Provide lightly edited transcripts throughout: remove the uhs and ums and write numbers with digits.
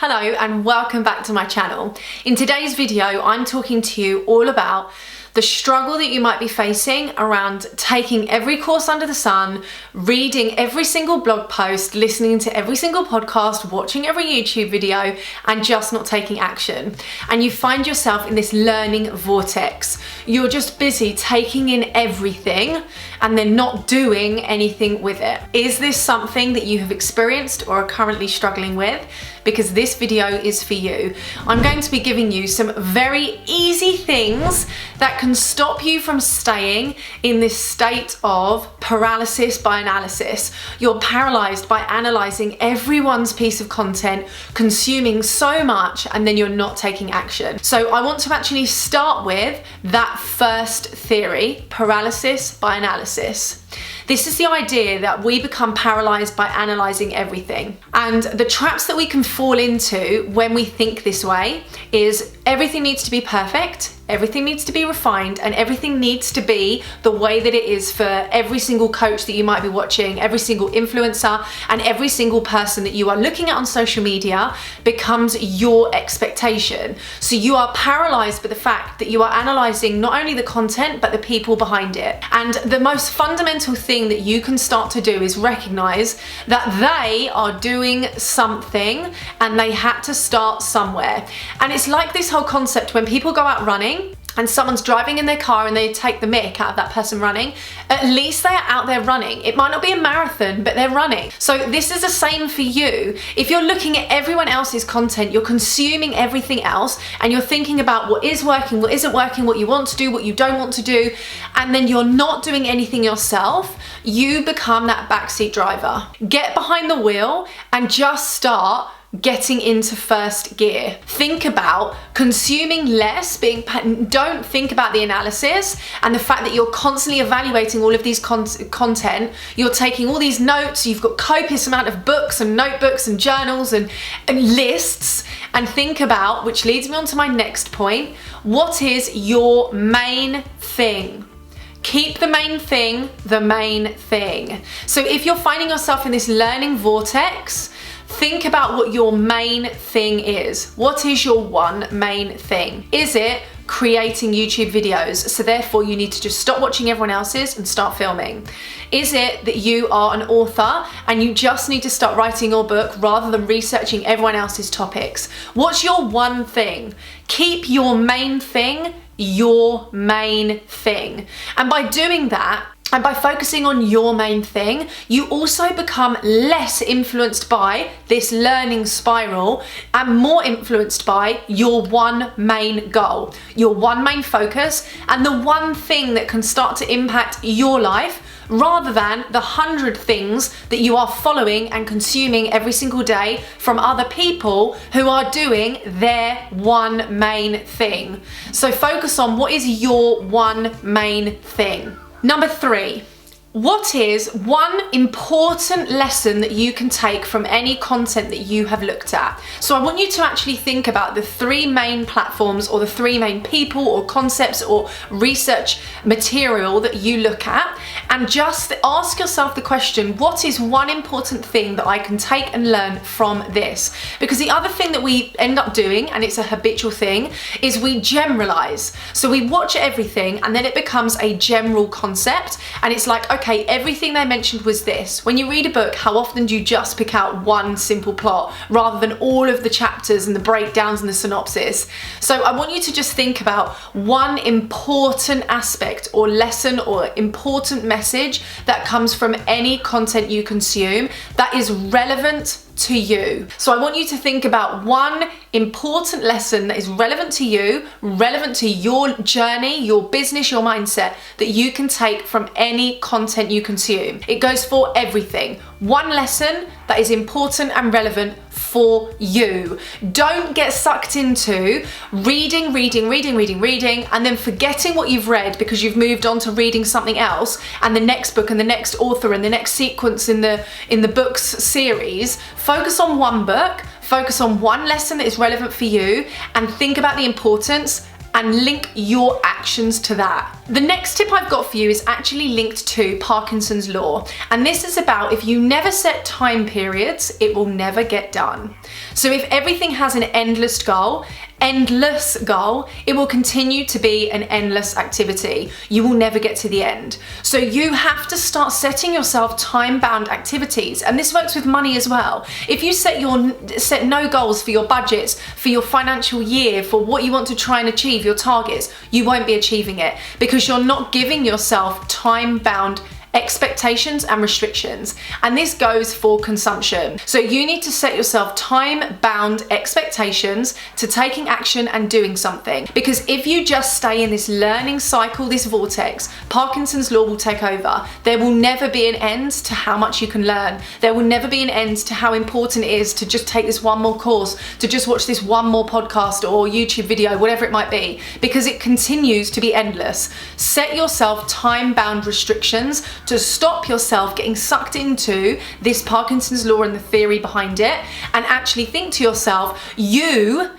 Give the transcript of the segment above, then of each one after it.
Hello and welcome back to my channel. In today's video, I'm talking to you all about the struggle that you might be facing around taking every course under the sun, reading every single blog post, listening to every single podcast, watching every YouTube video, and just not taking action. And you find yourself in this learning vortex. You're just busy taking in everything and then not doing anything with it. Is this something that you have experienced or are currently struggling with? Because this video is for you. I'm going to be giving you some very easy things that can stop you from staying in this state of paralysis by analysis. You're paralyzed by analyzing everyone's piece of content, consuming so much, and then you're not taking action. So I want to actually start with that first theory, paralysis by analysis. This is the idea that we become paralyzed by analyzing everything. And the traps that we can fall into when we think this way is everything needs to be perfect, everything needs to be refined, and everything needs to be the way that it is for every single coach that you might be watching, every single influencer, and every single person that you are looking at on social media becomes your expectation. So you are paralyzed by the fact that you are analyzing not only the content, but the people behind it. And the most fundamental thing that you can start to do is recognize that they are doing something and they had to start somewhere. And it's like this whole concept when people go out running and someone's driving in their car and they take the mick out of that person running, at least they are out there running. It might not be a marathon, but they're running. So this is the same for you. If you're looking at everyone else's content, you're consuming everything else, and you're thinking about what is working, what isn't working, what you want to do, what you don't want to do, and then you're not doing anything yourself, you become that backseat driver. Get behind the wheel and just start getting into first gear. Think about consuming less, don't think about the analysis and the fact that you're constantly evaluating all of these content. You're taking all these notes, you've got copious amount of books and notebooks and journals and lists, and think about, which leads me on to my next point, what is your main thing? Keep the main thing the main thing. So if you're finding yourself in this learning vortex, think about what your main thing is. What is your one main thing? Is it creating YouTube videos, so therefore you need to just stop watching everyone else's and start filming? Is it that you are an author and you just need to start writing your book rather than researching everyone else's topics? What's your one thing? Keep your main thing your main thing. And by doing that, and by focusing on your main thing, you also become less influenced by this learning spiral and more influenced by your one main goal, your one main focus, and the one thing that can start to impact your life, rather than the 100 things that you are following and consuming every single day from other people who are doing their one main thing. So focus on what is your one main thing. Number 3. What is one important lesson that you can take from any content that you have looked at? So I want you to actually think about the 3 main platforms or the 3 main people or concepts or research material that you look at, and just ask yourself the question, what is one important thing that I can take and learn from this? Because the other thing that we end up doing, and it's a habitual thing, is we generalize. So we watch everything and then it becomes a general concept, and it's like, okay, everything they mentioned was this. When you read a book, how often do you just pick out one simple plot rather than all of the chapters and the breakdowns and the synopsis? So I want you to just think about one important aspect or lesson or important message that comes from any content you consume that is relevant to you. So I want you to think about one important lesson that is relevant to you, relevant to your journey, your business, your mindset, that you can take from any content you consume. It goes for everything. One lesson that is important and relevant for you. Don't get sucked into reading, and then forgetting what you've read because you've moved on to reading something else and the next book and the next author and the next sequence in the books series. Focus on one book, focus on one lesson that is relevant for you, and think about the importance and link your actions to that. The next tip I've got for you is actually linked to Parkinson's law, and this is about if you never set time periods, it will never get done. So if everything has an endless goal, it will continue to be an endless activity. You will never get to the end. So you have to start setting yourself time-bound activities, and this works with money as well. If you set no goals for your budgets, for your financial year, for what you want to try and achieve, your targets, you won't be achieving it because you're not giving yourself time-bound expectations and restrictions, and this goes for consumption. So you need to set yourself time-bound expectations to taking action and doing something, because if you just stay in this learning cycle, this vortex, Parkinson's law will take over. There will never be an end to how much you can learn. There will never be an end to how important it is to just take this one more course, to just watch this one more podcast or YouTube video, whatever it might be, because it continues to be endless. Set yourself time-bound restrictions to stop yourself getting sucked into this Parkinson's law and the theory behind it, and actually think to yourself, you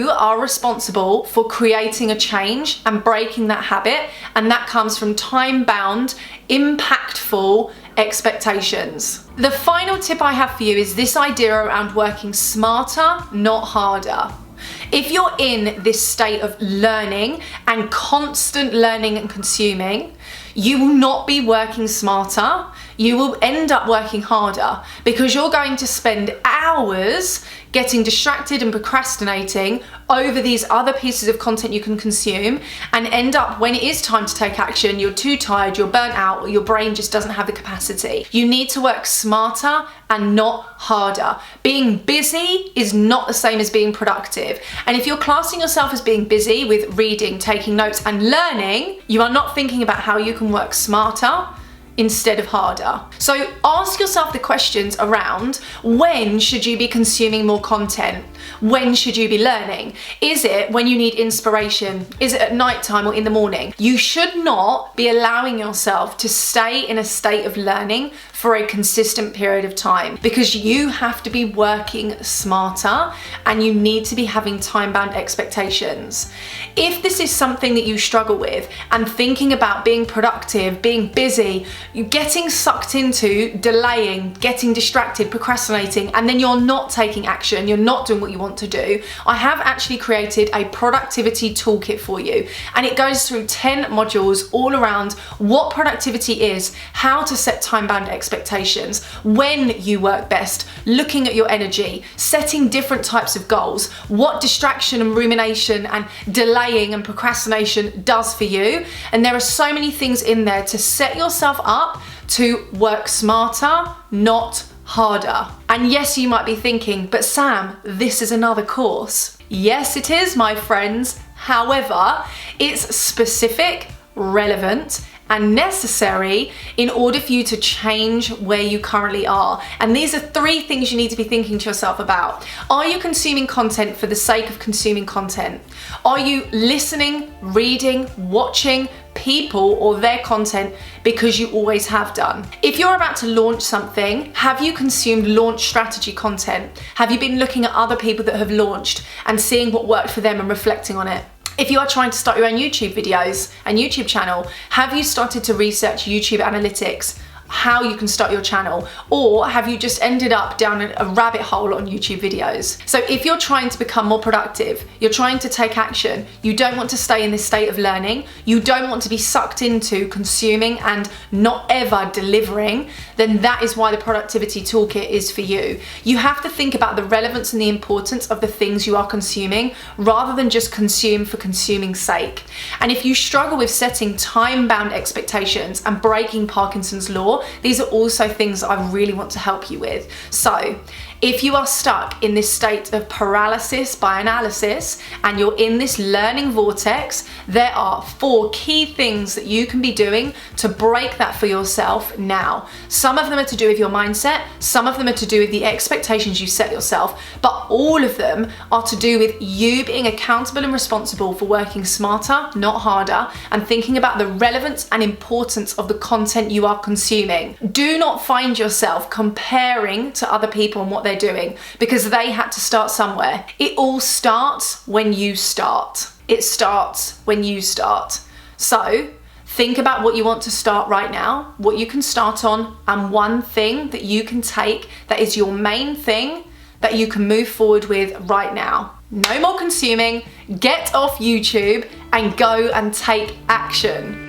are responsible for creating a change and breaking that habit, and that comes from time-bound, impactful expectations. The final tip I have for you is this idea around working smarter, not harder. If you're in this state of learning and constant learning and consuming, you will not be working smarter. You will end up working harder because you're going to spend hours getting distracted and procrastinating over these other pieces of content you can consume, and end up, when it is time to take action, you're too tired, you're burnt out, or your brain just doesn't have the capacity. You need to work smarter and not harder. Being busy is not the same as being productive. And if you're classing yourself as being busy with reading, taking notes, and learning, you are not thinking about how you can work smarter instead of harder. So ask yourself the questions around: when should you be consuming more content? When should you be learning? Is it when you need inspiration? Is it at nighttime or in the morning? You should not be allowing yourself to stay in a state of learning for a consistent period of time, because you have to be working smarter and you need to be having time-bound expectations. If this is something that you struggle with, and thinking about being productive, being busy, you're getting sucked into delaying, getting distracted, procrastinating, and then you're not taking action, you're not doing what you want to do, I have actually created a productivity toolkit for you, and it goes through 10 modules all around what productivity is, how to set time-bound expectations, when you work best, looking at your energy, setting different types of goals, what distraction and rumination and delaying and procrastination does for you. And there are so many things in there to set yourself up to work smarter, not harder. And yes, you might be thinking, but Sam, this is another course. Yes, it is, my friends. However, it's specific, relevant, and necessary in order for you to change where you currently are. And these are 3 things you need to be thinking to yourself about. Are you consuming content for the sake of consuming content? Are you listening, reading, watching people or their content because you always have done? If you're about to launch something, have you consumed launch strategy content? Have you been looking at other people that have launched and seeing what worked for them and reflecting on it? If you are trying to start your own YouTube videos and YouTube channel, have you started to research YouTube analytics, how you can start your channel? Or have you just ended up down a rabbit hole on YouTube videos? So if you're trying to become more productive, you're trying to take action, you don't want to stay in this state of learning, you don't want to be sucked into consuming and not ever delivering, then that is why the productivity toolkit is for you. You have to think about the relevance and the importance of the things you are consuming rather than just consume for consuming's sake. And if you struggle with setting time-bound expectations and breaking Parkinson's law, these are also things that I really want to help you with. So if you are stuck in this state of paralysis by analysis and you're in this learning vortex, there are 4 key things that you can be doing to break that for yourself now. Some of them are to do with your mindset, some of them are to do with the expectations you set yourself, but all of them are to do with you being accountable and responsible for working smarter, not harder, and thinking about the relevance and importance of the content you are consuming. Do not find yourself comparing to other people and what they're doing, because they had to start somewhere. It all starts when you start. It starts when you start. So think about what you want to start right now, what you can start on, and one thing that you can take that is your main thing that you can move forward with right now. No more consuming, get off YouTube and go and take action.